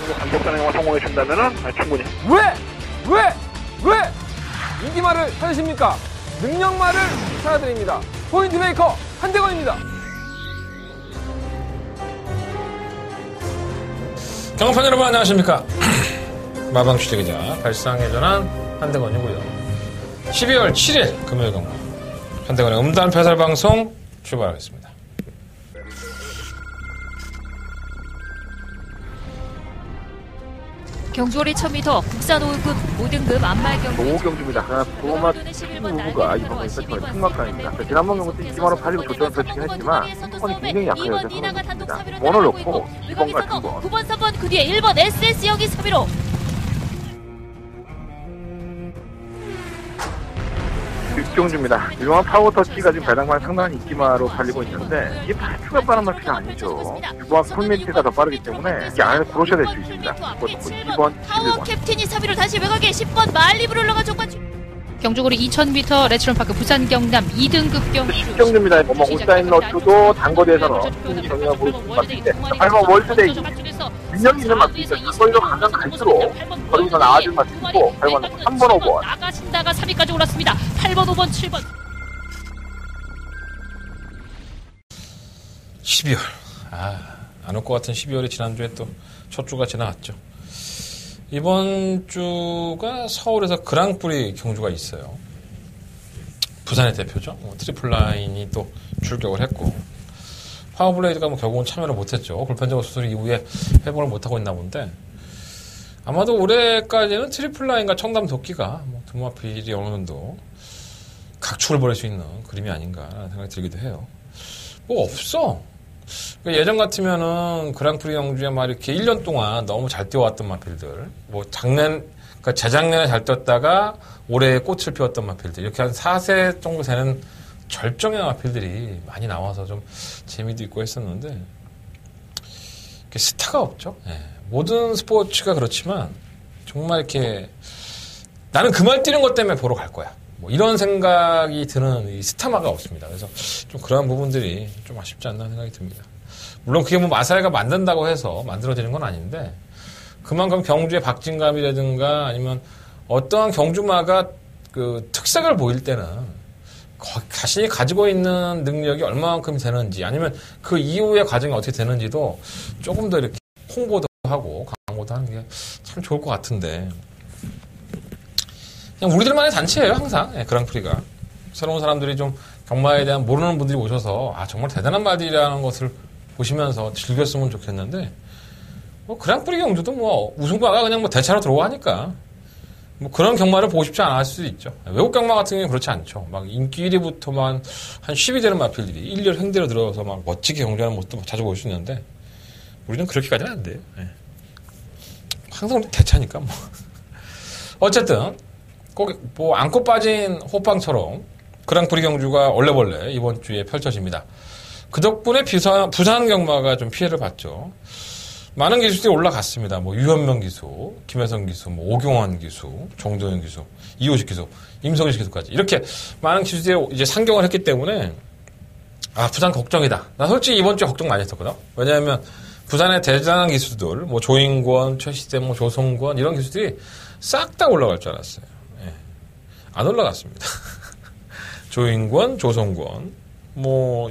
정도 강력단행만 성공해준다면은 충분히. 왜 인기말을 찾으십니까? 능력말을 찾아드립니다. 포인트 메이커 한대건입니다. 경험판 여러분 안녕하십니까? 마방 취재기자 발상의 전환 한대건이고요. 12월 7일 금요일 경험 한대건의 음단 패설 방송 출발하겠습니다. 경주월이 1000m 국산 5급 5등급 안말 경주 5경주입니다. 도마 후가 이번 세트의 승막강입니다. 지난번 경기 때 2만원 팔리고 조정을 펼치긴 했지만 선수권이 굉장히 약해요. 선수입니다. 원을 놓고 2번 같은 거 9번 3번 그 뒤에 1번 SS 여기 3위로 6경주입니다. 유명한 파워터치가 지금 배당만 상당한 인기마로 팔리고 있는데 이게 추가 빠른 마피가 아니죠. 유보한 콜멘트가 더 빠르기 때문에 이게 안에 고르셔야 될 수 있습니다. 2번, 파워 11번. 캡틴이 3위로 다시 외곽에 10번 말리브로 올라가 족관 경주고리 2000m 레츠런파크 부산 경남 2등급 경주 10경주입니다. 뭐 울사인 러투도 단거리에서는 경기가 보이는 것 같은데 8번 월드데이 민영이 있는 마피입니다. 단거리로 가면 갈수록 거리가 나아질 마피고 8번 3번 5번 나가신다가 3위까지 올랐습니다. 8번 5번 7번 12월 안 올 것 같은 12월이 지난주에 또 첫 주가 지나갔죠. 이번 주가 서울에서 그랑프리 경주가 있어요. 부산의 대표죠. 트리플라인이 또 출격을 했고 파워블레이드가 결국은 참여를 못했죠. 불편적인 수술 이후에 회복을 못하고 있나 본데 아마도 올해까지는 트리플라인과 청담 도끼가 두마필이 어느 정도 각축을 벌일 수 있는 그림이 아닌가라는 생각이 들기도 해요. 뭐 없어. 예전 같으면은 그랑프리 경주에 막 이렇게 1년 동안 너무 잘 뛰어왔던 마필들, 그러니까 재작년에 잘 뛰었다가 올해 꽃을 피웠던 마필들, 이렇게 한 4세 정도 되는 절정의 마필들이 많이 나와서 좀 재미도 있고 했었는데, 스타가 없죠. 모든 스포츠가 그렇지만, 정말 이렇게, 나는 그 말 뛰는 것 때문에 보러 갈 거야. 이런 생각이 드는 이 스타마가 없습니다. 그래서 좀 그러한 부분들이 좀 아쉽지 않나 생각이 듭니다. 물론 그게 마사회가 만든다고 해서 만들어지는 건 아닌데 그만큼 경주의 박진감이라든가 아니면 어떠한 경주마가 그 특색을 보일 때는 자신이 가지고 있는 능력이 얼마만큼 되는지 아니면 그 이후의 과정이 어떻게 되는지도 조금 더 이렇게 홍보도 하고 광고도 하는 게 참 좋을 것 같은데 그냥 우리들만의 단체예요, 항상. 그랑프리가. 새로운 사람들이 좀 경마에 대한 모르는 분들이 오셔서, 정말 대단한 말들이라는 것을 보시면서 즐겼으면 좋겠는데, 그랑프리 경주도 우승과가 그냥 대차로 들어가니까, 그런 경마를 보고 싶지 않을 수도 있죠. 외국 경마 같은 경우는 그렇지 않죠. 인기 1위부터만 한 10위 되는 마필들이 일렬 횡대로 들어서 멋지게 경주하는 모습도 자주 볼 수 있는데, 우리는 그렇게까지는 안 돼요. 항상 대차니까 어쨌든, 꼭 안고 빠진 호빵처럼 그랑프리 경주가 얼레벌레 이번 주에 펼쳐집니다. 그 덕분에 부산 경마가 좀 피해를 봤죠. 많은 기수들이 올라갔습니다. 유현명 기수, 김혜성 기수, 오경환 기수, 정도현 기수, 이호식 기수, 임성식 기수까지 이렇게 많은 기수들이 이제 상경을 했기 때문에 부산 걱정이다. 나 솔직히 이번 주에 걱정 많이 했었거든. 왜냐하면 부산의 대단한 기수들, 조인권, 최시대, 조성권 이런 기수들이 싹 다 올라갈 줄 알았어요. 안 올라갔습니다. 조인권, 조성권.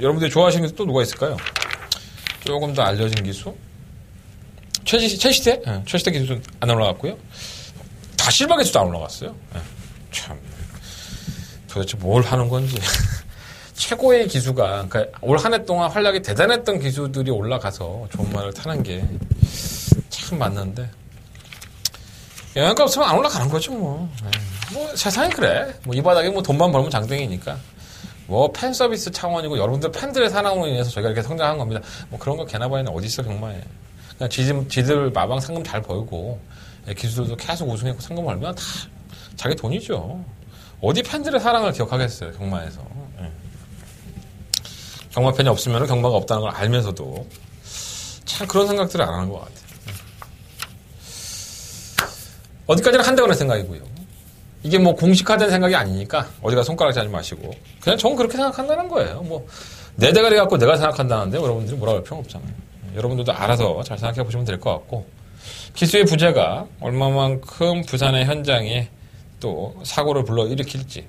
여러분들이 좋아하시는 기수 또 누가 있을까요? 조금 더 알려진 기수? 최시대? 최시대 기수도 안 올라갔고요. 다 실버 기수도 안 올라갔어요. 참. 도대체 뭘 하는 건지. 최고의 기수가, 그러니까 올 한 해 동안 활약이 대단했던 기수들이 올라가서 좋은 말을 타는 게 참 맞는데. 영향가 없으면 안 올라가는 거죠, 세상이 그래. 이 바닥에 돈만 벌면 장땡이니까. 팬 서비스 차원이고, 여러분들 팬들의 사랑으로 인해서 저희가 이렇게 성장한 겁니다. 그런 거 개나바에는 어디 있어, 경마에. 그냥 지들 마방 상금 잘 벌고, 기수들도 계속 우승했고 상금 벌면 다 자기 돈이죠. 어디 팬들의 사랑을 기억하겠어요, 경마에서. 경마 팬이 없으면 경마가 없다는 걸 알면서도 참 그런 생각들을 안 하는 것 같아요. 어디까지나 한대건의 생각이고요. 이게 공식화된 생각이 아니니까 어디가 손가락 자지 마시고 그냥 전 그렇게 생각한다는 거예요. 내 대가리 갖고 내가 생각한다는데 여러분들이 뭐라고 할 필요는 없잖아요. 여러분들도 알아서 잘 생각해 보시면 될 것 같고 기수의 부재가 얼마만큼 부산의 현장에 또 사고를 불러일으킬지.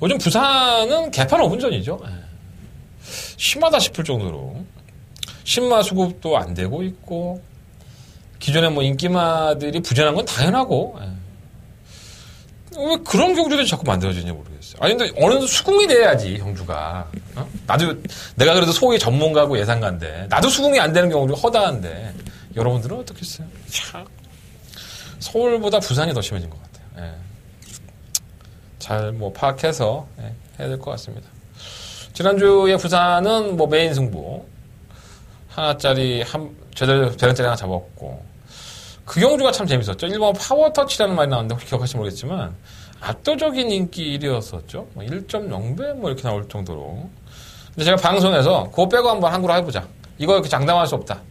요즘 부산은 개판 5분 전이죠. 심하다 싶을 정도로 신마수급도 안 되고 있고, 기존에 뭐 인기마들이 부진한 건 당연하고, 왜 그런 경주들이 자꾸 만들어지는지 모르겠어요. 아니, 근데 어느 정도 수긍이 돼야지, 경주가. 나도, 내가 그래도 소위 전문가고 예상가인데, 나도 수긍이 안 되는 경우도 허다한데, 여러분들은 어떻겠어요? 참. 서울보다 부산이 더 심해진 것 같아요. 잘 뭐 파악해서 해야 될 것 같습니다. 지난주에 부산은 뭐 메인 승부, 하나짜리, 저런짜리 하나 잡았고, 그 경주가 참 재밌었죠. 일본 파워터치라는 말이 나왔는데 혹시 기억하실지 모르겠지만, 압도적인 인기 1위였었죠. 1.0배 뭐 이렇게 나올 정도로. 근데 제가 방송에서 그거 빼고 한번 한국으로 해보자. 이거 이렇게 장담할 수 없다.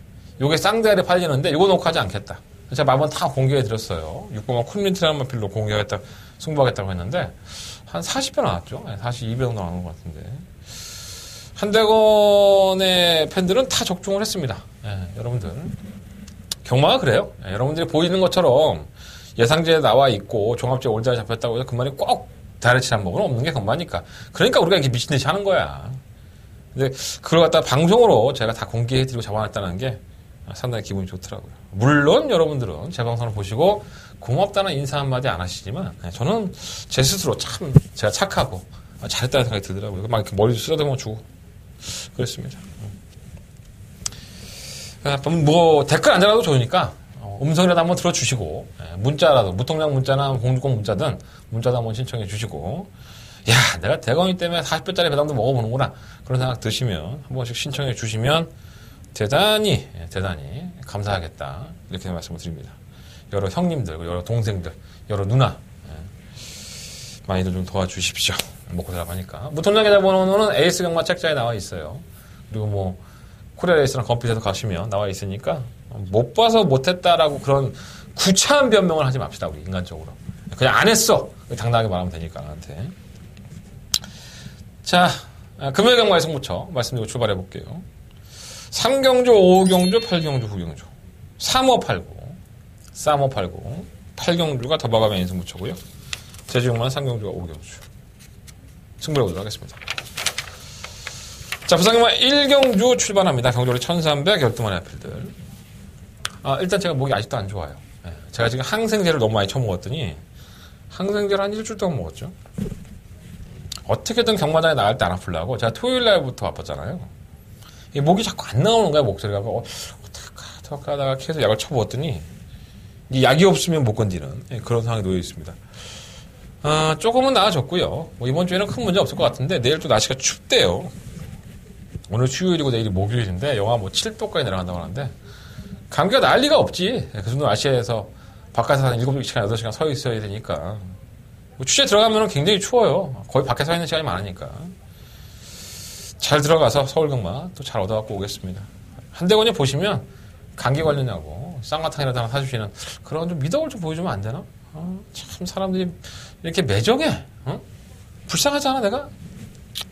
요게 쌍대가리 팔리는데 이거 놓고 하지 않겠다. 제가 한번 다 공개해드렸어요. 6번만 쿨민트라는 마필로 공개하겠다, 승부하겠다고 했는데, 한 40배 나왔죠. 42배 정도 나온 것 같은데. 한대건의 팬들은 다 적중을 했습니다. 여러분들. 경마가 그래요. 여러분들이 보이는 것처럼 예상제에 나와 있고 종합제 올자에 잡혔다고 해서 그 말이 꼭 다르치는 법은 없는 게 경마니까. 그러니까 우리가 이렇게 미친 듯이 하는 거야. 근데 그걸 갖다 방송으로 제가 다 공개해드리고 잡아놨다는 게 상당히 기분이 좋더라고요. 물론 여러분들은 제 방송을 보시고 고맙다는 인사 한마디 안 하시지만, 저는 제 스스로 참 제가 착하고 잘했다는 생각이 들더라고요. 막 이렇게 머리도 쓰다듬어 주고 그랬습니다. 뭐 댓글 안 달아도 좋으니까 음성이라도 한번 들어주시고, 문자라도, 무통장 문자나 공주공 문자든 문자도 한번 신청해 주시고, 야, 내가 대건이 때문에 40배짜리 배당도 먹어보는구나, 그런 생각 드시면 한 번씩 신청해 주시면 대단히 감사하겠다, 이렇게 말씀을 드립니다. 여러 형님들, 여러 동생들, 여러 누나, 많이들 좀 도와주십시오. 먹고 살아가니까. 무통장 계좌번호는 에이스 경마 책자에 나와 있어요. 그리고 뭐 코리아 레이스랑 건핏에서 가시면 나와 있으니까, 못 봐서 못했다라고 그런 구차한 변명을 하지 맙시다, 우리 인간적으로. 그냥 안 했어, 당당하게 말하면 되니까 나한테. 자, 금요일 경마의 승부처 말씀드리고 출발해 볼게요. 3경주, 5경주, 8경주, 9경주, 3589, 3589, 8경주가 더바가 메인 승부처고요. 제주용마는 3경주가 5경주. 승부해 보도록 하겠습니다. 자, 부산경마 1경주 출발합니다. 경주리 1300, 12마리 앞필들. 일단 제가 목이 아직도 안 좋아요. 제가 지금 항생제를 너무 많이 처먹었더니, 항생제를 한 일주일 동안 먹었죠. 어떻게든 경마장에 나갈 때 안 아프려고 제가 토요일 날부터 아팠잖아요. 이 목이 자꾸 안 나오는 거야, 목소리가. 어떡하 하다가 계속 약을 쳐먹었더니, 이 약이 없으면 못 건드리는 그런 상황에 놓여 있습니다. 조금은 나아졌고요. 뭐 이번 주에는 큰 문제 없을 것 같은데, 내일 또 날씨가 춥대요. 오늘 수요일이고 내일이 목요일인데 영하 뭐 7도까지 내려간다고 하는데, 감기가 날 리가 없지. 그 정도 날씨에서 바깥에서 한 7시간, 8시간 서 있어야 되니까. 뭐 취재 들어가면 굉장히 추워요. 거의 밖에 서 있는 시간이 많으니까. 잘 들어가서 서울경마 또 잘 얻어갖고 오겠습니다. 한대건이 보시면 감기 걸리냐고 쌍화탕이라도 하나 사주시는 그런 좀 미덕을 좀 보여주면 안 되나? 참 사람들이 이렇게 매정해. 불쌍하지 않아, 내가?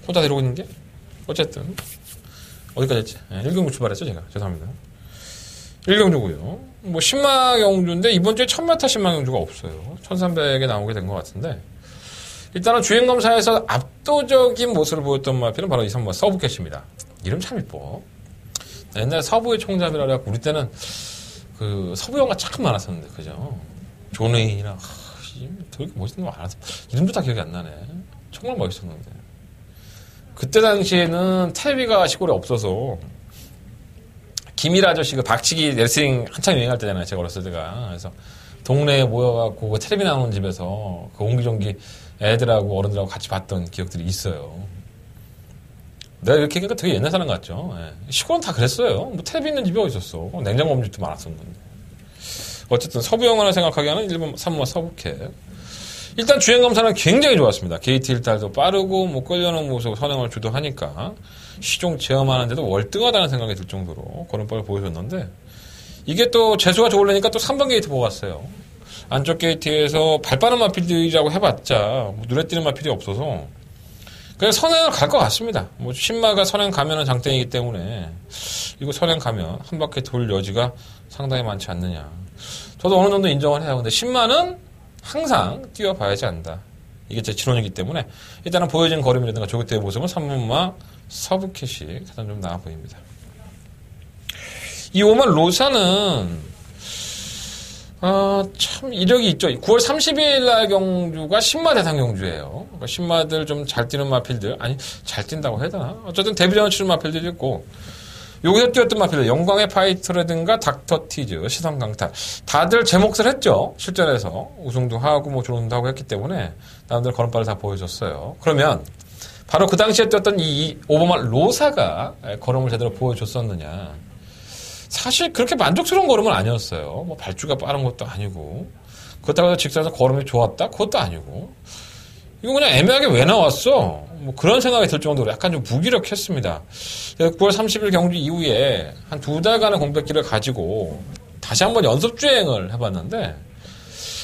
혼자 데리고 있는 게? 어쨌든 어디까지 했지? 1경주 출발했죠, 제가. 죄송합니다. 1경주고요. 뭐 신마경주인데 이번 주에 1000m 신마경주가 없어요. 1300에 나오게 된 것 같은데, 일단은 주행검사에서 압도적인 모습을 보였던 마필은 바로 이 선수 서브캣입니다. 이름 참 이뻐. 옛날에 서부의 총잡이라 그래갖고 우리 때는 그 서부 영화 참 많았었는데, 그죠? 존 웨인이나 되게 멋있는 거 많았어. 이름도 다 기억이 안 나네. 정말 멋있었는데. 그때 당시에는 텔레비가 시골에 없어서 김일 아저씨 그 박치기 레슬링 한창 유행할 때잖아요, 제가 어렸을 때가. 그래서 동네에 모여갖고 그 텔레비 나오는 집에서 그 옹기종기 애들하고 어른들하고 같이 봤던 기억들이 있어요. 내가 이렇게 하니까 되게 옛날 사람 같죠. 시골은 다 그랬어요. 뭐 텔레비 있는 집이 어디 있었어. 냉장고 없는 집도 많았었는데. 어쨌든 서부 영화를 생각하기에는 1번, 3번 서부캣. 일단 주행검사는 굉장히 좋았습니다. 게이트 일달도 빠르고 뭐 끌려오는 모습 선행을 주도하니까 시종 체험하는데도 월등하다는 생각이 들 정도로 그런 뻘을 보여줬는데, 이게 또 재수가 좋으려니까 또 3번 게이트 보고 갔어요. 안쪽 게이트에서 발 빠른 마필들이라고 해봤자 뭐 눈에 띄는 마필이 없어서 그냥 선행을 갈 것 같습니다. 뭐 신마가 선행 가면은 장땡이기 때문에 이거 선행 가면 한 바퀴 돌 여지가 상당히 많지 않느냐. 저도 어느 정도 인정을 해요. 근데 신마는 항상 뛰어봐야지 안다. 이게 제 지론이기 때문에 일단은 보여진 걸음이라든가 조교대의 모습은 3번마 서브캣이 가장 좀 나아 보입니다. 이 5번 로사는 참 이력이 있죠. 9월 30일 날 경주가 신마 대상 경주예요. 그러니까 신마들 좀 잘 뛰는 마필들, 아니 잘 뛴다고 해야 되나? 어쨌든 데뷔전을 치는 마필들이 있고 여기서 뛰었던 마필들, 영광의 파이터라든가 닥터티즈, 시선강타 다들 제 몫을 했죠. 실전에서 우승도 하고 뭐 조롱도 하고 했기 때문에 나름대로 걸음발을 다 보여줬어요. 그러면 바로 그 당시에 뛰었던 이 오버마 로사가 걸음을 제대로 보여줬었느냐? 사실 그렇게 만족스러운 걸음은 아니었어요. 뭐 발주가 빠른 것도 아니고 그렇다고 해서 직선에서 걸음이 좋았다? 그것도 아니고 이거 그냥 애매하게 왜 나왔어? 뭐 그런 생각이 들 정도로 약간 좀 무기력했습니다. 9월 30일 경주 이후에 한 2달간의 공백기를 가지고 다시 한번 연습주행을 해봤는데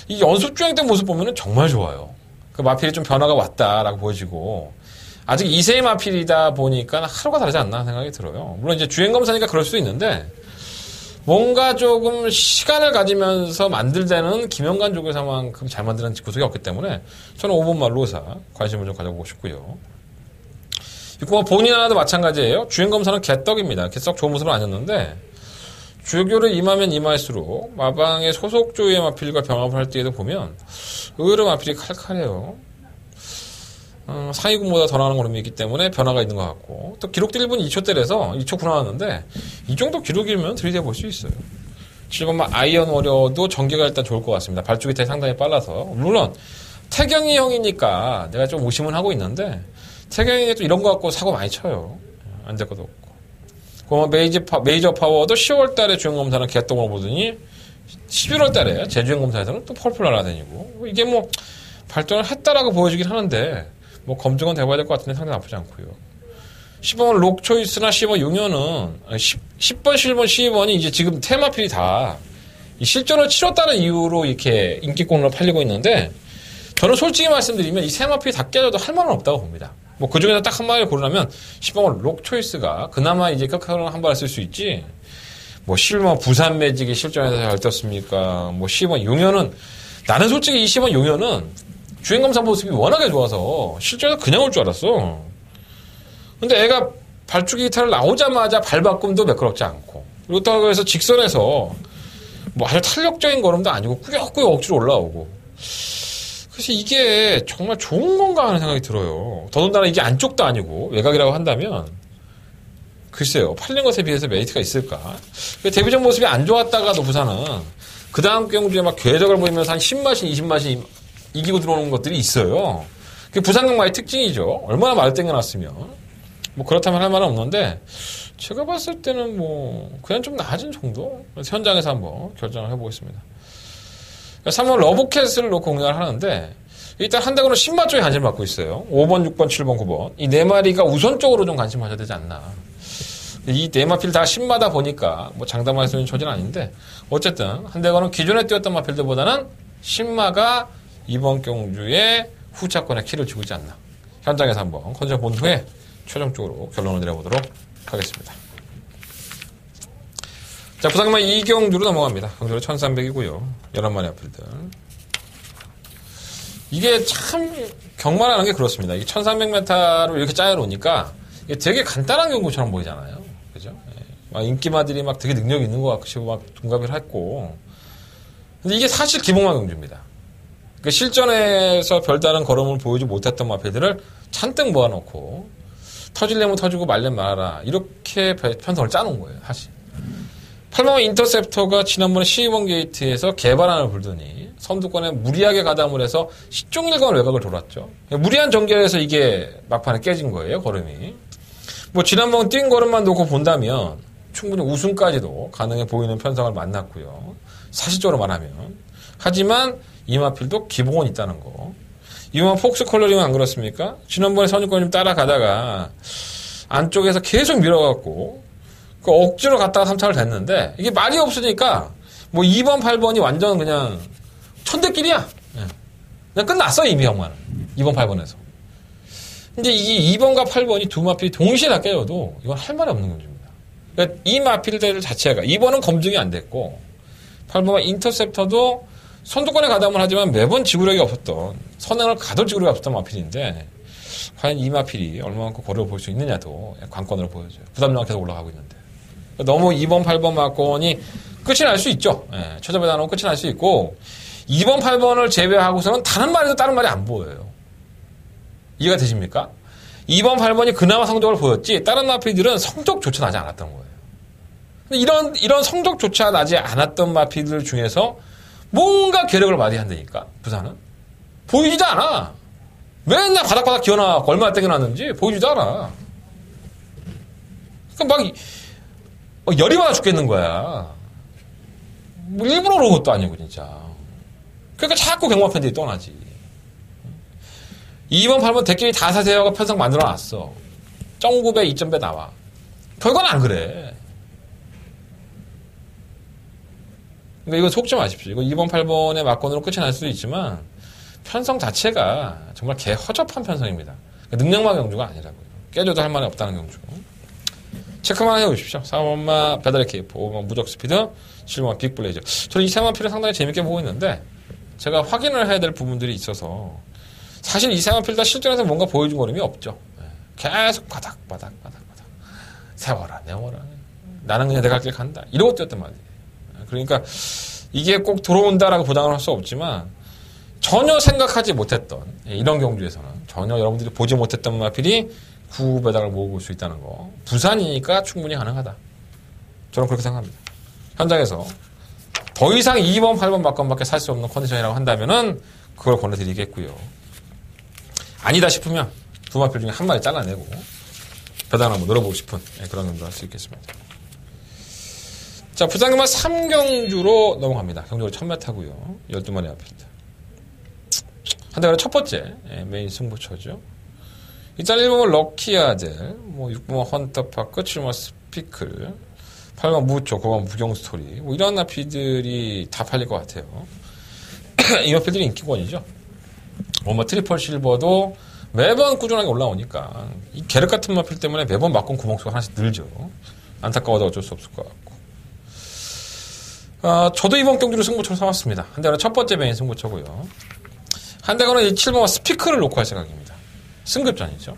이 연습주행 때 모습 보면은 정말 좋아요. 그 마필이 좀 변화가 왔다라고 보여지고 아직 2세의 마필이다 보니까 하루가 다르지 않나 생각이 들어요. 물론 이제 주행검사니까 그럴 수도 있는데 뭔가 조금 시간을 가지면서 만들자는 김영관 조교사만큼 잘 만드는 구석이 없기 때문에 저는 5번마 로사 관심을 좀 가져보고 싶고요. 6번마 본인 하나도 마찬가지예요. 주행검사는 개떡입니다. 개떡 좋은 모습은 아니었는데 주교를 임하면 임할수록 마방의 소속 조의 마필과 병합을 할 때에도 보면 의외로 마필이 칼칼해요. 상위군보다 더 나가는 걸음이 있기 때문에 변화가 있는 것 같고 또 기록도 1분 2초대라서 2초 9 나왔는데 이 정도 기록이면 들이대볼 수 있어요. 7번마 아이언 워려도 전개가 일단 좋을 것 같습니다. 발주기 태 상당히 빨라서 물론 태경이 형이니까 내가 좀 의심은 하고 있는데 태경이 또 이런 거 갖고 사고 많이 쳐요. 안 될 것도 없고 메이저 파워도 10월 달에 주행검사는 개똥으로 보더니 11월 달에 재주행검사에서는 또 펄펄 날아다니고 이게 뭐 발전을 했다라고 보여지긴 하는데 뭐 검증은 돼봐야 될 것 같은데 상당히 나쁘지 않고요. 10번 록초이스나 10번 용현은 10번, 11번, 12번이 이제 지금 테마필이 다 이 실전을 치렀다는 이유로 이렇게 인기권으로 팔리고 있는데 저는 솔직히 말씀드리면 이 세 마필이 다 깨져도 할 말은 없다고 봅니다. 뭐 그중에서 딱 한 마리를 고르라면 10번 록초이스가 그나마 이제 끝으로 한 발을 쓸 수 있지 뭐 11번 부산 매직이 실전에서 잘 떴습니까? 뭐 12번 용현은 나는 솔직히 이 10번 용현은 주행검사 모습이 워낙에 좋아서 실전에서 그냥 올 줄 알았어. 근데 애가 발주기 기타를 나오자마자 발바꿈도 매끄럽지 않고 그렇다고 해서 직선에서 뭐 아주 탄력적인 걸음도 아니고 꾸역꾸역 억지로 올라오고 그래서 이게 정말 좋은 건가 하는 생각이 들어요. 더군다나 이게 안쪽도 아니고 외곽이라고 한다면 글쎄요. 팔린 것에 비해서 메리트가 있을까? 데뷔전 모습이 안 좋았다가도 부산은 그 다음 경주에 막 궤적을 보이면서 한 10마신 20마신 이기고 들어오는 것들이 있어요. 그게 부산강마의 특징이죠. 얼마나 말을 땡겨놨으면. 뭐 그렇다면 할 말은 없는데 제가 봤을 때는 뭐 그냥 좀 낮은 정도? 그래서 현장에서 한번 결정을 해보겠습니다. 3번 러브캣을 놓고 공략을 하는데 일단 한다고는 10마 쪽에 관심을 받고 있어요. 5번, 6번, 7번, 9번. 이 네 마리가 우선적으로 좀 관심을 가져야 되지 않나. 이 네 마필 다 10마다 보니까 뭐 장담할 수 있는 처지는 아닌데 어쨌든 한대거는 기존에 뛰었던 마필들보다는 10마가 이번 경주에 후차권에 키를 쥐고 있지 않나. 현장에서 한번 컨디션 본 후에 최종적으로 결론을 내려보도록 하겠습니다. 자, 부산경마 2경주로 넘어갑니다. 경주로 1300이고요. 11마리 앞필들. 이게 참 경마라는 게 그렇습니다. 이게 1300m로 이렇게 짜여놓으니까 이게 되게 간단한 경구처럼 보이잖아요. 그죠? 막 인기마들이 막 되게 능력이 있는 것 같고 막 동갑을 했고. 근데 이게 사실 기복마 경주입니다. 그 실전에서 별다른 걸음을 보이지 못했던 마필들을 잔뜩 모아놓고 터질려면 터지고 말려면 말아라 이렇게 편성을 짜놓은 거예요. 사실 8번 인터셉터가 지난번에 12번 게이트에서 개발안을 불더니 선두권에 무리하게 가담을 해서 시종일관 외곽을 돌았죠. 무리한 전개에서 이게 막판에 깨진 거예요. 걸음이 뭐 지난번 뛴 걸음만 놓고 본다면 충분히 우승까지도 가능해 보이는 편성을 만났고요. 사실적으로 말하면 하지만 이마필도 기복은 있다는 거. 이만 폭스 컬러링은 안 그렇습니까? 지난번에 선유권 좀 따라가다가 안쪽에서 계속 밀어갖고 그 억지로 갔다가 3차를 됐는데 이게 말이 없으니까 뭐 2번, 8번이 완전 그냥 천대끼리야. 그냥 끝났어 이미 형만은 2번, 8번에서. 근데 이 2번과 8번이 두 마필이 동시에 다 깨져도 이건 할 말이 없는 경주입니다. 그러니까 이 마필들 자체가 2번은 검증이 안 됐고 8번과 인터셉터도 선두권에 가담을 하지만 매번 지구력이 없었던 선행을 가둘 지구력이 없었던 마필인데 과연 이 마필이 얼마만큼 거리를 볼 수 있느냐도 관건으로 보여져요. 부담력이 계속 올라가고 있는데 너무 2번, 8번 마건이 끝이 날 수 있죠. 예, 최저배 나누면 끝이 날 수 있고 2번, 8번을 제외하고서는 다른 말에도 다른 말이 안 보여요. 이해가 되십니까? 2번, 8번이 그나마 성적을 보였지 다른 마필들은 성적조차 나지 않았던 거예요. 근데 이런 성적조차 나지 않았던 마필들 중에서 뭔가 괴력을 발휘한다니까 부산은 보이지도 않아. 맨날 바닥바닥 기어나고 얼마나 땡겨놨는지 보이지도 않아. 그러니까 막 열이 받아 죽겠는 거야. 뭐 일부러 그런 것도 아니고 진짜. 그러니까 자꾸 경마 팬들이 떠나지. 2번, 8번 대끼리 다 사세요가 편성 만들어놨어. 0.9배, 2.0배 나와. 결과는 안 그래. 그러니까 이거 속지 마십시오. 이거 2번, 8번의 막건으로 끝이 날 수도 있지만 편성 자체가 정말 개 허접한 편성입니다. 그러니까 능력마 경주가 아니라고요. 깨져도 할 말이 없다는 경주. 체크만 해보십시오. 4번마 배달의 케이프, 5번마 무적 스피드, 7번마 빅블레이저. 저는 이 세 마필을 상당히 재밌게 보고 있는데 제가 확인을 해야 될 부분들이 있어서 사실 이 세 마필 다 실전에서 뭔가 보여준 거림이 없죠. 계속 바닥. 세워라, 내워라. 나는 그냥 내가 길 간다. 이런 것도였단 말이에요. 그러니까 이게 꼭 들어온다라고 보장을 할 수 없지만 전혀 생각하지 못했던 이런 경주에서는 전혀 여러분들이 보지 못했던 마필이 9배당을 모으고 올 수 있다는 거. 부산이니까 충분히 가능하다. 저는 그렇게 생각합니다. 현장에서 더 이상 2번, 8번 막건밖에 살 수 없는 컨디션이라고 한다면은 그걸 권해드리겠고요. 아니다 싶으면 두 마필 중에 한 마리 잘라내고 배당을 한번 늘어보고 싶은 그런 경도 할 수 있겠습니다. 자, 부산경마 3경주로 넘어갑니다. 경주로 1000m고요. 12마리 앞입니다. 한대가리 첫 번째 메인 승부처죠. 일단 1번은 럭키아델, 6번 헌터파크, 7번 스피클, 8번 무초, 9번 무경스토리 이런 마필들이 다 팔릴 것 같아요. 이 마필들이 인기권이죠. 트리플 실버도 매번 꾸준하게 올라오니까 이 계륵 같은 마필 때문에 매번 막건 구멍수가 하나씩 늘죠. 안타까워도 어쩔 수 없을 것 같고. 저도 이번 경주를 승부처로 삼았습니다. 한대가리 첫 번째 메인 승부처고요. 한대가리는 7번 스피크를 놓고 할 생각입니다. 승급전이죠.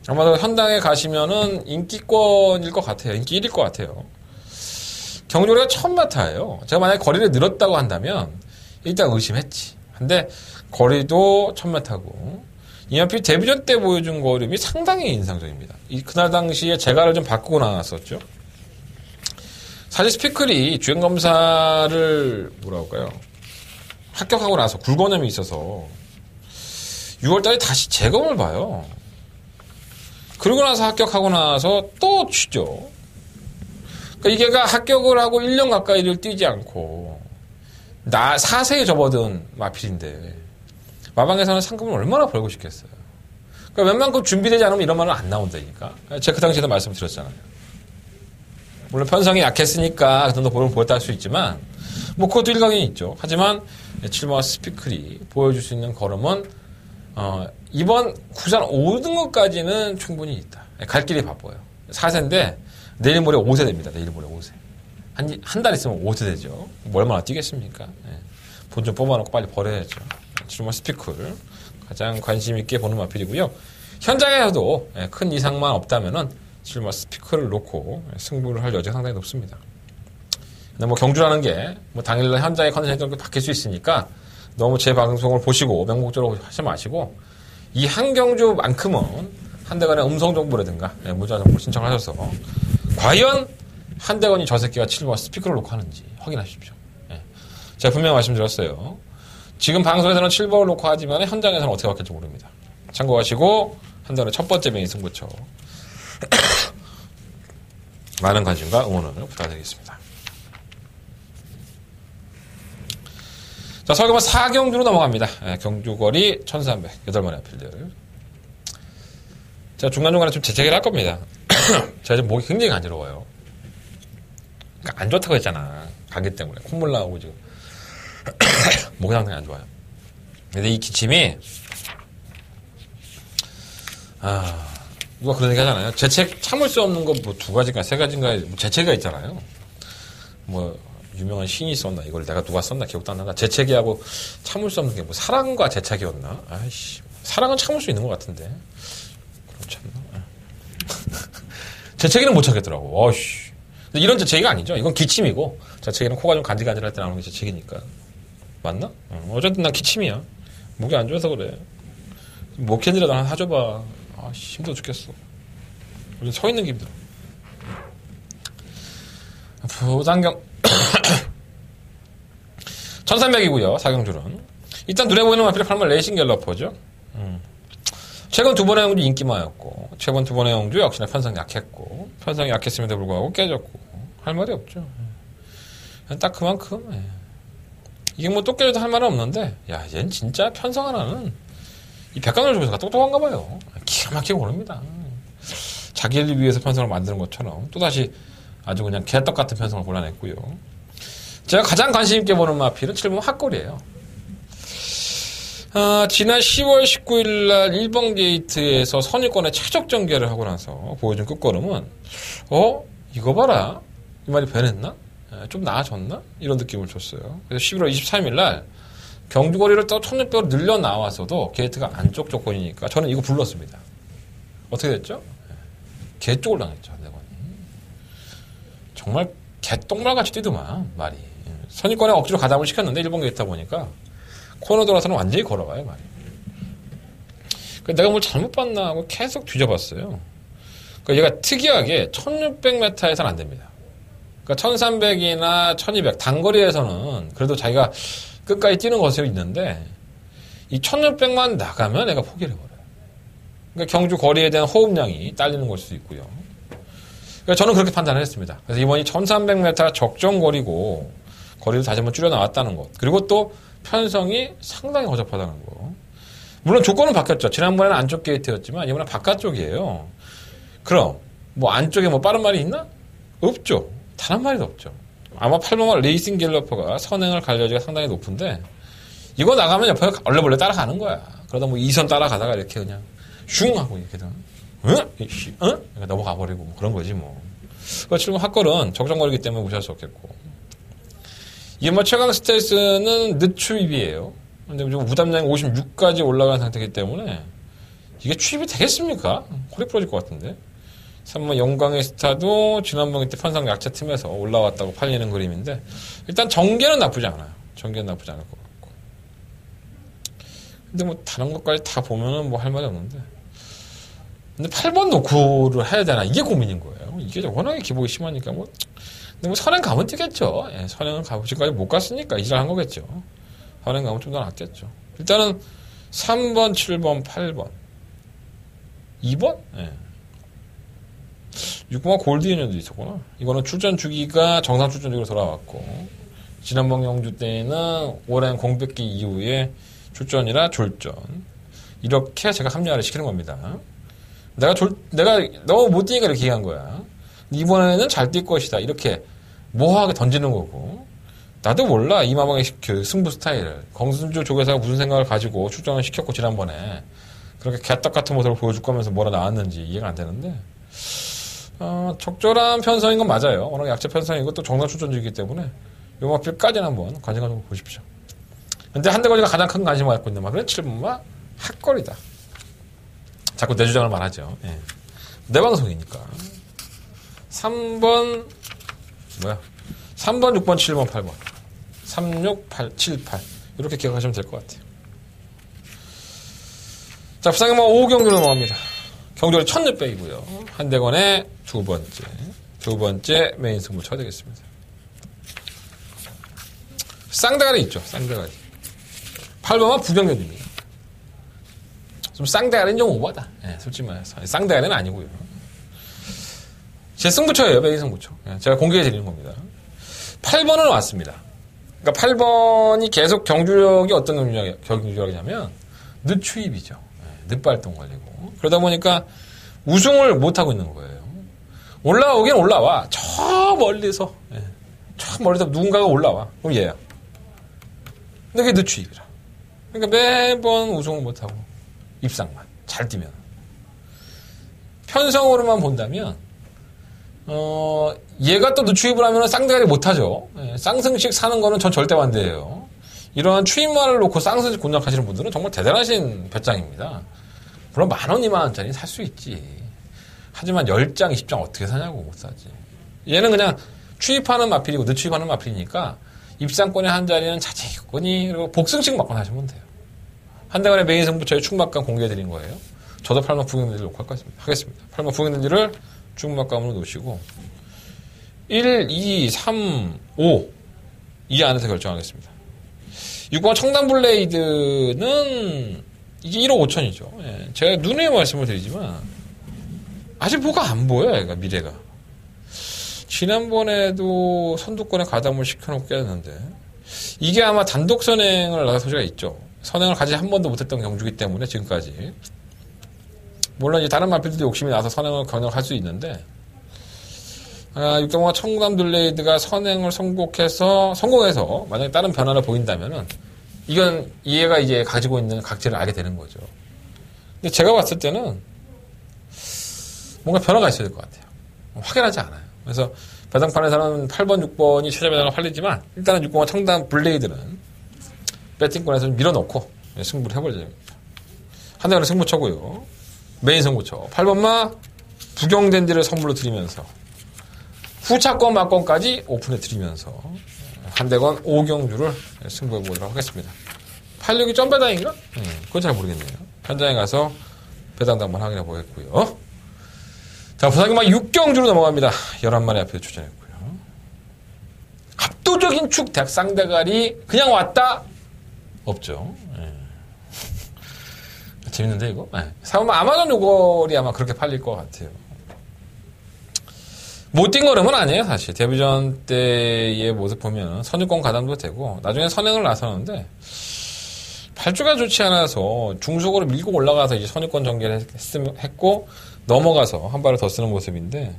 아마도 현당에 가시면은 인기권일 것 같아요. 인기 1일 것 같아요. 경주거리가 1000m예요. 제가 만약에 거리를 늘었다고 한다면 일단 의심했지. 근데 거리도 1000m고 이 마필 데뷔전 때 보여준 거림이 상당히 인상적입니다. 그날 당시에 제가를 좀 바꾸고 나왔었죠. 사실 스피클이 주행검사를 합격하고 나서 굴건염이 있어서 6월달에 다시 재검을 봐요. 그러고 나서 합격하고 나서 또 취죠. 그러니까 이게가 합격을 하고 1년 가까이를 뛰지 않고 4세에 접어든 마필인데 마방에서는 상금을 얼마나 벌고 싶겠어요. 그러니까 웬만큼 준비되지 않으면 이런 말은 안 나온다니까. 제가 그 당시에도 말씀드렸잖아요. 물론 편성이 약했으니까 그 정도 보였다 할 수 있지만 그것도 일각이 있죠. 하지만 7번 스피클이 보여줄 수 있는 걸음은 이번 구산 5등급까지는 충분히 있다. 갈 길이 바빠요. 4세인데 내일 모레 5세 됩니다. 내일 모레 5세. 한 달 있으면 5세 되죠. 얼마나 뛰겠습니까? 돈 좀 뽑아놓고 빨리 버려야죠. 7번 스피클 가장 관심 있게 보는 마필이고요. 현장에서도 큰 이상만 없다면은 7번 스피커를 놓고 승부를 할 여지가 상당히 높습니다. 근데 경주라는 게 당일날 현장의 컨디션이 좀 바뀔 수 있으니까 너무 제 방송을 보시고 맹목적으로 하지 마시고 이 한 경주만큼은 한대건의 음성 정보라든가 문자 정보 신청하셔서 과연 한대건이 저 새끼가 7번 스피커를 놓고 하는지 확인하십시오. 제가 분명히 말씀드렸어요. 지금 방송에서는 7번을 놓고 하지만 현장에서는 어떻게 바뀔지 모릅니다. 참고하시고 한대건의 첫 번째 메인 승부처 많은 관심과 응원을 부탁드리겠습니다. 자, 서울경마 4경주로 넘어갑니다. 경주거리 1300, 8마리 앞필들. 제가 중간중간에 좀 재채기를 할 겁니다. 제가 지금 목이 굉장히 간지러워요. 그러니까 안 좋다고 했잖아. 감기 때문에. 콧물 나오고 지금. 목이 상당히 안 좋아요. 근데 이 기침이 누가 그런 얘기 하잖아요. 재책 참을 수 없는 거 뭐 2가지인가 3가지인가 뭐 재채기가 있잖아요. 뭐 유명한 시인이 썼나 이걸 내가 누가 썼나 기억도 안 난다. 재채기하고 참을 수 없는 게 뭐 사랑과 재채기였나? 아이씨 사랑은 참을 수 있는 것 같은데 그렇지 않나? 재채기는 못 참겠더라고. 어이씨 이런 재채기가 아니죠. 이건 기침이고 재채기는 코가 좀 간질간질할 때 나오는 게 재채기니까 맞나? 어쨌든 난 기침이야. 목이 안 좋아서 그래. 목캔이라도 하나 사줘봐. 아씨 힘들어 죽겠어. 요즘 서 있는 게 힘들어. 부산경 1300이고요. 사경줄은 일단 눈에 보이는 마필의 8만 레이싱 갤러퍼죠. 최근 2번의 영주 인기마였고 최근 2번의 영주 역시나 편성이 약했고 편성이 약했음에도 불구하고 깨졌고 할 말이 없죠. 딱 그만큼 이게 뭐 또 깨져도 할 말은 없는데 야 얜 진짜 편성 하나는 이 백관을 주면서 똑똑한가 봐요. 기가 막히게 고릅니다. 자기를 위해서 편성을 만드는 것처럼 또다시 아주 그냥 개떡 같은 편성을 골라냈고요. 제가 가장 관심 있게 보는 마필은 7번 핫골이에요. 지난 10월 19일 날 1번 게이트에서 선입권의 최적 전개를 하고 나서 보여준 끝걸음은 이거 봐라. 이 말이 변했나? 좀 나아졌나? 이런 느낌을 줬어요. 그래서 11월 23일 날 경주거리를 또 1600으로 늘려 나와서도 게이트가 안쪽 조건이니까 저는 이거 불렀습니다. 어떻게 됐죠? 개쪽을 당했죠. 정말 개똥말같이 뛰더만 말이. 선입권에 억지로 가담을 시켰는데 1번 게이트다 보니까 코너 돌아서는 완전히 걸어가요 말이. 내가 뭘 잘못 봤나 하고 계속 뒤져봤어요. 그러니까 얘가 특이하게 1600m에서는 안 됩니다. 그러니까 1300이나 1200 단거리에서는 그래도 자기가 끝까지 뛰는 것이 있는데 이 1600만 나가면 애가 포기를 해버려요. 그러니까 경주 거리에 대한 호흡량이 딸리는 걸 수도 있고요. 그러니까 저는 그렇게 판단을 했습니다. 그래서 이번이 1300m 적정거리고 거리를 다시 한번 줄여 나왔다는 것. 그리고 또 편성이 상당히 허접하다는 거. 물론 조건은 바뀌었죠. 지난번에는 안쪽 게이트였지만 이번엔 바깥쪽이에요. 그럼 뭐 안쪽에 뭐 빠른 말이 있나? 없죠. 단 한 마리도 없죠. 아마 8번과 레이싱 갤러퍼가 선행을 갈 여지가 상당히 높은데 이거 나가면 옆에 얼레벌레 따라가는 거야. 그러다 뭐 2선 따라가다가 이렇게 그냥 슝 하고 이렇게 그러니까 넘어가 버리고 뭐 그런 거지 뭐. 그러니까 지금 핫걸은 적정거리기 때문에 무시할 수 없겠고. 이게 뭐 최강 스텔스는 늦추입이에요. 근데 지금 무담량이 56까지 올라간 상태이기 때문에 이게 추입이 되겠습니까? 허리 부러질 것 같은데. 3번 영광의 스타도 지난번 때 편성 약체 틈에서 올라왔다고 팔리는 그림인데 일단 전개는 나쁘지 않아요. 전개는 나쁘지 않을 것 같고. 근데 뭐 다른 것까지 다 보면은 뭐 할 말이 없는데. 근데 8번 노크를 해야 되나 이게 고민인 거예요. 이게 워낙에 기복이 심하니까 뭐. 근데 뭐 선행 가면 뛰겠죠. 예, 선행은 지금까지 못 갔으니까 이제 한 거겠죠. 선행 가면 좀 더 낫겠죠. 일단은 3번, 7번, 8번, 2번. 예. 6번 골드유니언도 있었구나. 이거는 출전 주기가 정상 출전주기로 돌아왔고 지난번 경주 때는 오랜 공백기 이후에 출전이라 졸전 이렇게 제가 합리화를 시키는 겁니다. 내가 너무 못 뛰니까 이렇게 얘기한 거야. 이번에는 잘 뛸 것이다 이렇게 모호하게 던지는 거고 나도 몰라 이마방의 그 승부 스타일을 검순주 조교사가 무슨 생각을 가지고 출전을 시켰고 지난번에 그렇게 개떡 같은 모습을 보여줄 거면서 뭐라 나왔는지 이해가 안 되는데 적절한 편성인 건 맞아요. 워낙 약체 편성이고 또 정상 출전주이기 때문에 요 마필까지는 한번 관심 가지고 보십시오. 근데 한대거리가 가장 큰 관심을 갖고 있는 마필은 7번마 핫거리다. 자꾸 내 주장을 말하죠. 예. 내 방송이니까. 3번 3번, 6번, 7번, 8번 3, 6, 8, 7, 8 이렇게 기억하시면 될 것 같아요. 자, 부산경마 5경주로 넘어갑니다. 경주거리 1600이고요. 한대건의 두 번째 메인 승부처가 되겠습니다. 쌍대가리 있죠. 쌍대가리. 8번은 부경경주입니다. 좀 쌍대가리는 좀 오바다. 예, 솔직히 말해서. 쌍대가리는 아니고요. 제 승부처예요. 메인 승부처. 예, 제가 공개해 드리는 겁니다. 8번은 왔습니다. 그러니까 8번이 계속 경주력이 어떤 경주력이냐면 늦추입이죠. 예, 늦발동 걸리고. 그러다 보니까 우승을 못하고 있는 거예요. 올라오긴 올라와. 저 멀리서. 예, 저 멀리서 누군가가 올라와. 그럼 얘야. 근데 그게 늦추입이라. 그러니까 매번 우승을 못하고 입상만. 잘 뛰면. 편성으로만 본다면 얘가 또 늦추입을 하면 쌍대가리 못하죠. 예, 쌍승씩 사는 거는 전 절대 반대예요. 이러한 추입만을 놓고 쌍승씩 공략하시는 분들은 정말 대단하신 배짱입니다. 물론 10,000원, 20,000원짜리 살 수 있지. 하지만 10장, 20장 어떻게 사냐고 못 사지. 얘는 그냥 추입하는 마필이고 늦추입하는 마필이니까 입상권의 한 자리는 자치권이 그리고 복승식 맞고 하시면 돼요. 한대관의 메인 승부처의 축막감 공개해드린 거예요. 저도 8만 부경든지를 놓고 하겠습니다. 8만 부경든지를 축막감으로 놓으시고 1, 2, 3, 5 이 안에서 결정하겠습니다. 6번 청담블레이드는 이게 1억 5천이죠. 예, 제가 눈에 말씀을 드리지만 아직 뭐가 안 보여요. 얘가 미래가. 지난번에도 선두권에 가담을 시켜놓고 깨졌는데 이게 아마 단독 선행을 나갈 소지가 있죠. 선행을 가지 한 번도 못했던 경주기 때문에 지금까지. 물론 이제 다른 마필들도 욕심이 나서 선행을 경영할 수 있는데 6.5 청담블레이드가 선행을 성공해서 만약에 다른 변화를 보인다면은 이건 얘가 이제 가지고 있는 각질을 알게 되는 거죠. 근데 제가 봤을 때는 뭔가 변화가 있어야 될 것 같아요. 확연하지 않아요. 그래서 배당판에서는 8번, 6번이 최저 배당을 팔리지만 일단은 6.5 청담블레이드는 배팅권에서 밀어넣고 승부를 해볼 예정입니다. 한대관의 승부처고요. 메인 승부처 8번마 부경된지를 선물로 드리면서 후차권 막권까지 오픈해 드리면서 한대관 5경주를 승부해 보도록 하겠습니다. 86이 점배당인가? 그건 잘 모르겠네요. 현장에 가서 배당도 한번 확인해 보겠고요. 자, 부산경마 6경주로 넘어갑니다. 11마리 앞에 출전했고요. 압도적인 축 쌍대가리 그냥 왔다? 없죠. 재밌는데 이거? 사실 아마존 요걸이 아마 그렇게 팔릴 것 같아요. 못 뛴 걸음은 아니에요, 사실. 데뷔전 때의 모습 보면 선유권 가담도 되고, 나중에 선행을 나서는데, 발주가 좋지 않아서 중속으로 밀고 올라가서 이제 선유권 전개를 했고, 넘어가서 한 발을 더 쓰는 모습인데,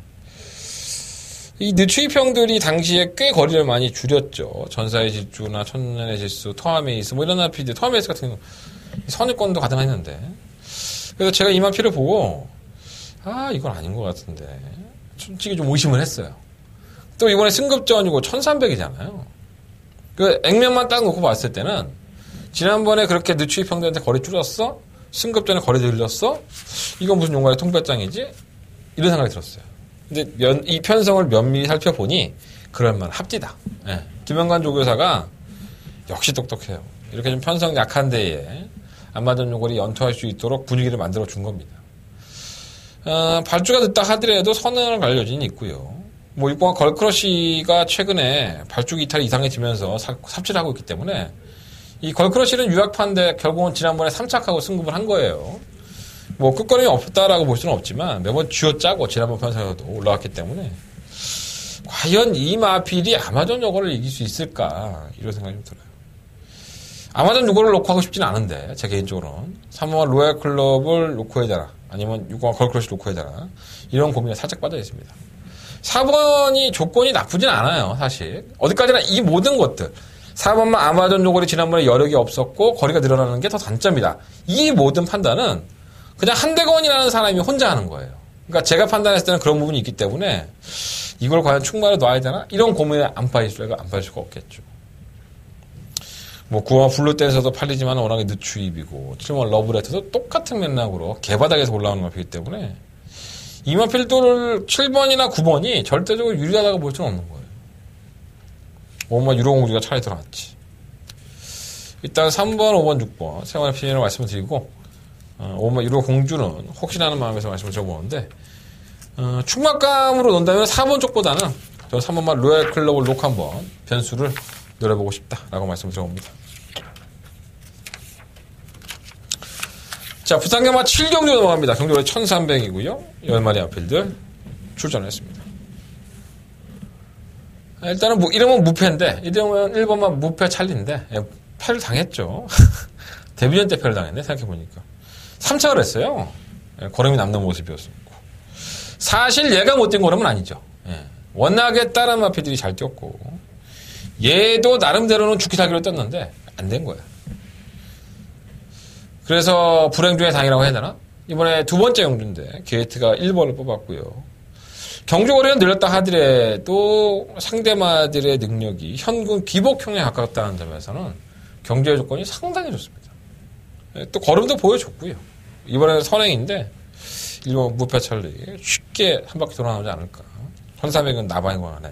이 늦추입형들이 당시에 꽤 거리를 많이 줄였죠. 전사의 질주나 천년의 질수, 터아메이스, 뭐 이런 나피들, 터아메이스 같은 경우, 선유권도 가담했는데, 그래서 제가 이 마피를 보고, 이건 아닌 것 같은데, 솔직히 좀 의심을 했어요. 또 이번에 승급전이고 1300이잖아요. 그 액면만 딱 놓고 봤을 때는 지난번에 그렇게 늦추입 형들한테 거리 줄였어? 승급전에 거리 늘렸어? 이건 무슨 용가의 통배짱이지? 이런 생각이 들었어요. 근데 이 편성을 면밀히 살펴보니 그럴만 합디다. 예. 김영관 조교사가 역시 똑똑해요. 이렇게 좀 편성 약한 데에 안마전 요걸이 연투할 수 있도록 분위기를 만들어 준 겁니다. 발주가 늦다 하더라도 선행을 갈 여진이 있고요. 뭐 6번 걸크러쉬가 최근에 발주기 이탈이 이상해지면서 삽질을 하고 있기 때문에 이 걸크러쉬는 유약판데 결국은 지난번에 3착하고 승급을 한 거예요. 뭐 끝거림이 없다라고 볼 수는 없지만 매번 쥐어짜고 지난번 편성에서도 올라왔기 때문에 과연 이 마필이 아마존 요거를 이길 수 있을까 이런 생각이 좀 들어요. 아마존 요거를 놓고 하고 싶지는 않은데 제 개인적으로는 3번 로얄 클럽을 놓고 해야 되나 아니면 6번 걸크러쉬 놓고 해야 되나 이런 고민에 살짝 빠져 있습니다. 4번이 조건이 나쁘진 않아요. 사실 어디까지나 이 모든 것들 4번만 아마존 요걸이 지난번에 여력이 없었고 거리가 늘어나는 게 더 단점이다. 이 모든 판단은 그냥 한대건이라는 사람이 혼자 하는 거예요. 그러니까 제가 판단했을 때는 그런 부분이 있기 때문에 이걸 과연 충마를 놔야 되나 이런 고민에 안 빠질 수가 없겠죠. 뭐 9번 블루댄서도 팔리지만 워낙에 늦추입이고 7번 러브레터도 똑같은 맥락으로 개바닥에서 올라오는 마필이기 때문에 이 마필도를 7번이나 9번이 절대적으로 유리하다고 볼 수는 없는 거예요. 5번 유로공주가 차라리 더 낫지. 일단 3번, 5번, 6번 생활의 피해를 말씀을 드리고 5번 유로공주는 혹시나 하는 마음에서 말씀을 드려보는데 충막감으로 논다면 4번 쪽보다는 저는 3번만 로얄 클럽을 놓고 한번 변수를 노려보고 싶다라고 말씀을 드려봅니다. 자, 부산경마 7경주 넘어갑니다. 경주 원래 1300이고요. 10마리 앞필들 출전했습니다. 일단은 이름은 무패인데, 이름은 1번만 무패 찰리인데, 패를 당했죠. 데뷔전 때 패를 당했네, 생각해보니까. 3착을 했어요. 걸음이 남는 모습이었고. 사실 얘가 못 뛴 걸음은 아니죠. 워낙에 다른 앞필들이 잘 뛰었고, 얘도 나름대로는 죽기 살기로 떴는데, 안 된 거야. 그래서 불행 중에 당이라고 해야 되나? 이번에 두 번째 경주인데 게이트가 1번을 뽑았고요. 경주거리는 늘렸다 하더라도 상대마들의 능력이 현군 기복형에 가깝다는 점에서는 경주의 조건이 상당히 좋습니다. 또 걸음도 보여줬고요. 이번에는 선행인데 1번 무패찰리 쉽게 한 바퀴 돌아나오지 않을까. 1300은 나방의 권한에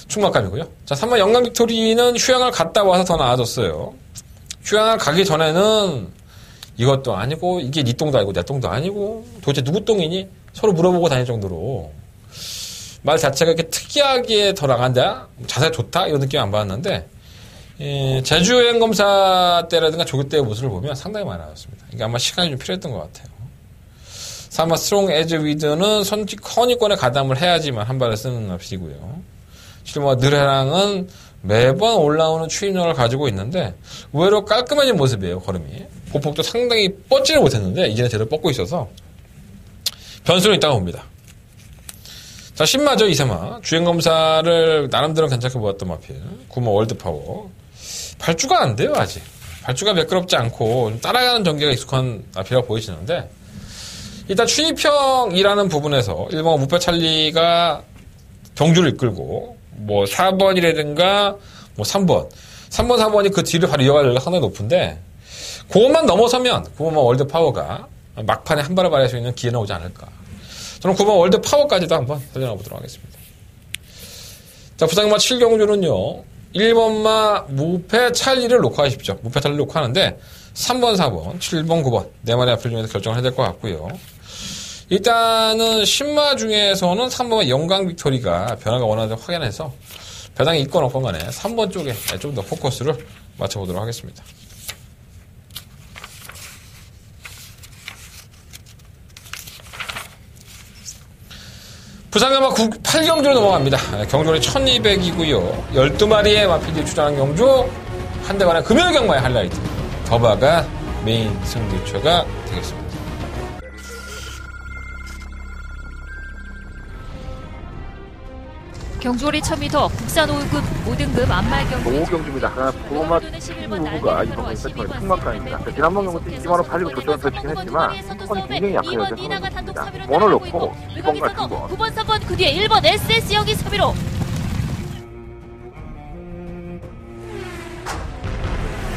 충만감이고요. 자, 3번 영광 빅토리는 휴양을 갔다 와서 더 나아졌어요. 휴양을 가기 전에는 이것도 아니고 이게 네 똥도 아니고 내 똥도 아니고 도대체 누구 똥이니? 서로 물어보고 다닐 정도로 말 자체가 이렇게 특이하게 더 나간다? 자세가 좋다? 이런 느낌 안 받았는데 제주여행 검사 때라든가 조교 때의 모습을 보면 상당히 많이 나왔습니다. 이게 아마 시간이 좀 필요했던 것 같아요. 3번 스트롱 에즈 위드는 선의권에 가담을 해야지만 한 발을 쓰는 납시고요. 7번 느레랑은 매번 올라오는 추임력을 가지고 있는데 의외로 깔끔해진 모습이에요. 걸음이. 보폭도 상당히 뻗지를 못했는데 이제는 제대로 뻗고 있어서 변수는 있다고 봅니다. 자, 신마저 이세마. 주행검사를 나름대로 괜찮게 보았던 마필. 9번 월드파워. 발주가 안 돼요, 아직. 발주가 매끄럽지 않고 좀 따라가는 전개가 익숙한 마필이라고 보이시는데 일단 추입형이라는 부분에서 1번 무패찰리가 경주를 이끌고 뭐 4번이라든가 뭐 3번. 3번, 4번이 그 뒤를 바로 이어갈 여유가 상당히 높은데 그것만 넘어서면 9번 월드파워가 막판에 한 발을 발휘할 수 있는 기회는 오지 않을까. 저는 9번 월드파워까지도 한번 살려나 보도록 하겠습니다. 자, 부상마 7경주는요. 1번마 무패찰리를 녹화하십시오. 무패찰리를 녹화하는데 3번, 4번, 7번, 9번 네 마리 앞을 중에서 결정을 해야 될 것 같고요. 일단은 신마 중에서는 3번 영광 빅토리가 변화가 원하는지 확인해서 배당이 있건 없건 간에 3번 쪽에 좀 더 포커스를 맞춰보도록 하겠습니다. 부산경마 8경주로 넘어갑니다. 경주는 1200이고요. 12마리의 마필들이 출전한 경주 한 대관의 금요일 경마의 하이라이트 더바가 메인 승부처가 되겠습니다. 경주거리 1000m 국산 5등급 안말 경주 5경주입니다. 보호막 후보가 이번 세트의 승막강입니다. 지난번 경우 때 2만원 팔리고 조정을 펼치긴 했지만 승권이 굉장히 약해요. 선수입니다. 원을 놓고 2번 같은 거 9번 3번 그 뒤에 1번 SS 여기 3위로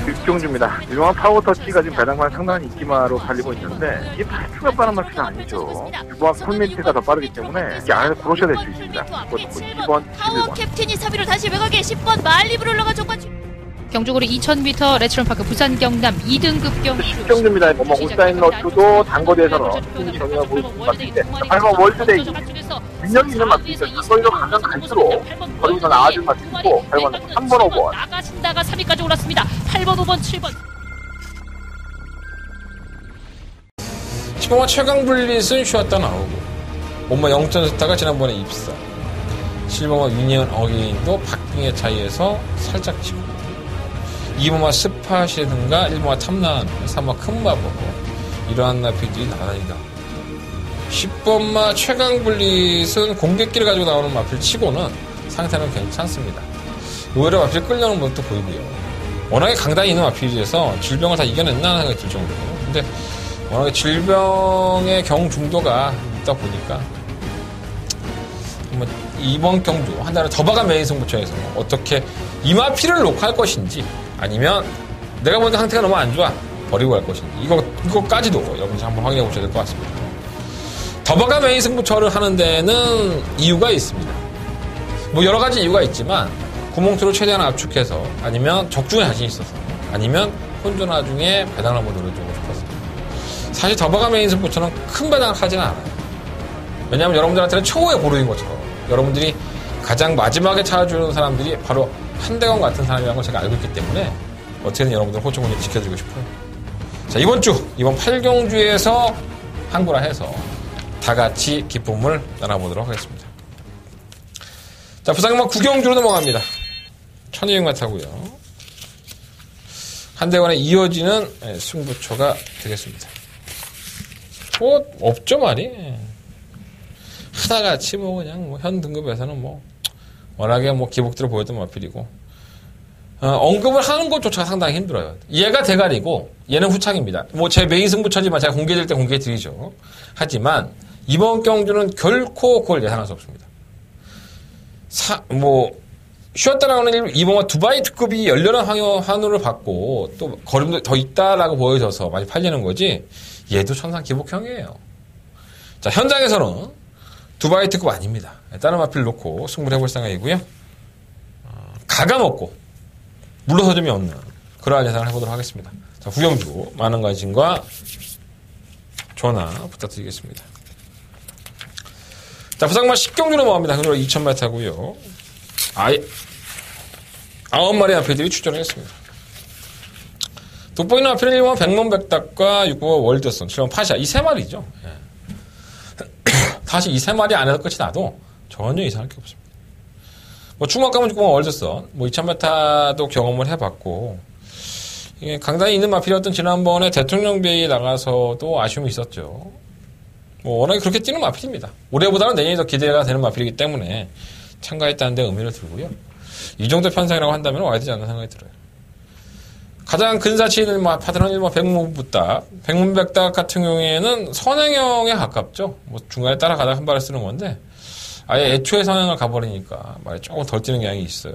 6경주입니다. 유명한 파워터치가 지금 배당만 상당한 인기마로 달리고 있는데 이게 발표가 빠른 마피는 아니죠. 유명한 콜민트가 더 빠르기 때문에 이게 안에서 고로셔야 될 수 있습니다. 그것도 2번, 파워 11번. 캡틴이 3위로 다시 외곽에 10번 말리브로 올라가 정관 경주거리 2000m 레츠런파크 부산 경남 2등급 경주 10경주입니다. 뭐 울사인 러트도 단거리에서는 충분히 정리가 보이는 것 같은데 8번 월드데이 능력이 있는 맛이죠. 단거리로 가면 갈수록 거리가 나아질 맛이고 8번 3번 5번 나가신다가 3위까지 올랐습니다. 8번 5번 7번 10번마 최강블릿은 쉬었다 나오고 엄마 0.4가 지난번에 입사 7번마 유니언 어게인도 박빙의 차이에서 살짝 치고 2번마 스팟이라든가 1번마 탐난 3번마 큰마법 이러한 나피들이 나란히다. 10번마 최강블릿은 공격기를 가지고 나오는 마필 치고는 상태는 괜찮습니다. 의외로 마필 끌려오는 모습도 보이고요. 워낙에 강단이 있는 마필이라서 질병을 다 이겨냈나 생각이 들 정도로. 근데 워낙에 질병의 경중도가 있다 보니까 이번 경주 한 달에 더바가 메인 승부처에서 어떻게 이 마필을 녹화할 것인지 아니면 내가 보니까 상태가 너무 안 좋아 버리고 갈 것인지 이거까지도 여러분이 한번 확인해 보셔야 될 것 같습니다. 더바가 메인 승부처를 하는 데는 이유가 있습니다. 뭐 여러 가지 이유가 있지만 구멍투를 최대한 압축해서 아니면 적중에 자신이 있어서 아니면 혼조나 중에 배당을 한번 노려주고 싶었어요. 사실 더바가 메인 승부처는 큰 배당을 하지는 않아요. 왜냐하면 여러분들한테는 초호의 보루인 것처럼 여러분들이 가장 마지막에 찾아주는 사람들이 바로 한대건 같은 사람이라는 걸 제가 알고 있기 때문에 어떻게든 여러분들 호칭을 지켜드리고 싶어요. 자, 이번 8경주에서 한구라 해서 다 같이 기쁨을 나눠보도록 하겠습니다. 자, 부산경마 9경주로 넘어갑니다. 1200마 타고요. 한대관에 이어지는 승부처가 되겠습니다. 뭐 없죠 말이. 하나같이 뭐 그냥 현 등급에서는 뭐 워낙에 뭐 기복들을 보였던 마필이고 언급을 하는 것조차 상당히 힘들어요. 얘가 대가리고 얘는 후창입니다. 뭐 제 메인 승부처지만 제가 공개될 때 공개해 드리죠. 하지만 이번 경주는 결코 그걸 예상할 수 없습니다. 쉬었다 나오는 이번과 두바이 특급이 열렬한 환호를 받고 또 거름도 더 있다라고 보여져서 많이 팔리는 거지 얘도 천상 기복형이에요. 자, 현장에서는 두바이 특급 아닙니다. 다른 마필 놓고 승부를 해볼 생각이고요. 가감없고 물러서점이 없는 그러한 예상을 해보도록 하겠습니다. 자, 구경주 많은 관심과 전화 부탁드리겠습니다. 자, 부상마 10경주로 모아합니다. 그리고 2000m고요. 9마리 마필들이 출전했습니다. 돋보이는 마필은 1번 백문백답과 6번 월드선, 7번 파샤 이 세 마리죠. 예. 사실 이 세 마리 안에서 끝이 나도 전혀 이상할 게 없습니다. 충만감은 6번 월드선, 2000m도 경험을 해봤고, 이게 강단이 있는 마필이었던 지난번에 대통령배에 나가서도 아쉬움이 있었죠. 워낙에 그렇게 뛰는 마필입니다. 올해보다는 내년이 더 기대가 되는 마필이기 때문에 참가했다는 데 의미를 두고요. 이 정도 편성이라고 한다면 와야 되지 않나 생각이 들어요. 가장 근사치 있는 파트너는 1번 백문백답. 백문백답 같은 경우에는 선행형에 가깝죠. 중간에 따라가다가 한 발을 쓰는 건데, 아예 애초에 선행을 가버리니까 말이 조금 덜 뛰는 경향이 있어요.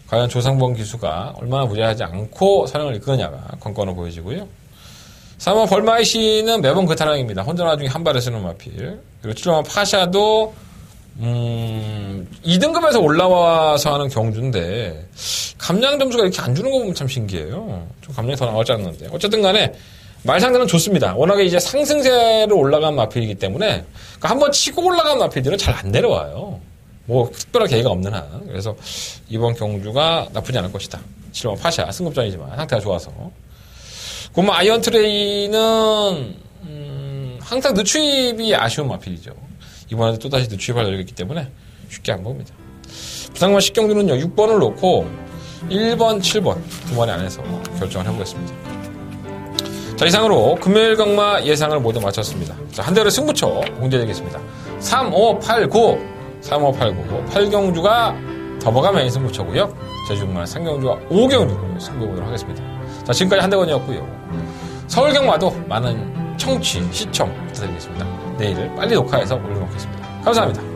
과연 조상범 기수가 얼마나 무리하지 않고 선행을 이끄느냐가 관건으로 보여지고요. 3번 벌마이시는 매번 그 타락입니다. 혼자 나중에 한 발을 쓰는 마필. 그리고 7번 파샤도 2등급에서 올라와서 하는 경주인데 감량 점수가 이렇게 안 주는 거 보면 참 신기해요. 좀 감량이 더 나올지 않는데 어쨌든 간에 말상대는 좋습니다. 워낙에 이제 상승세로 올라간 마필이기 때문에 한번 치고 올라간 마필들은 잘 안 내려와요. 특별한 계기가 없는 한. 그래서 이번 경주가 나쁘지 않을 것이다. 7번 파샤 승급전이지만 상태가 좋아서. 그러면 아이언 트레이는 항상 늦추입이 아쉬운 마필이죠. 이번에도 또다시 늦추입할 여력이 있기 때문에 쉽게 안 봅니다. 부상만 10경주는요 6번을 놓고 1번, 7번 두 마리 안에서 결정을 해보겠습니다. 자, 이상으로 금요일 강마 예상을 모두 마쳤습니다. 자, 한 대로 승부처 공개되겠습니다. 3589 8경주가 더버가 메인 승부처고요. 제주중만 3경주와 5경주 승부해보도록 하겠습니다. 자, 지금까지 한대건이었고요. 서울 경마도 많은 청취, 시청 부탁드리겠습니다. 내일을 빨리 녹화해서 올려놓겠습니다. 감사합니다.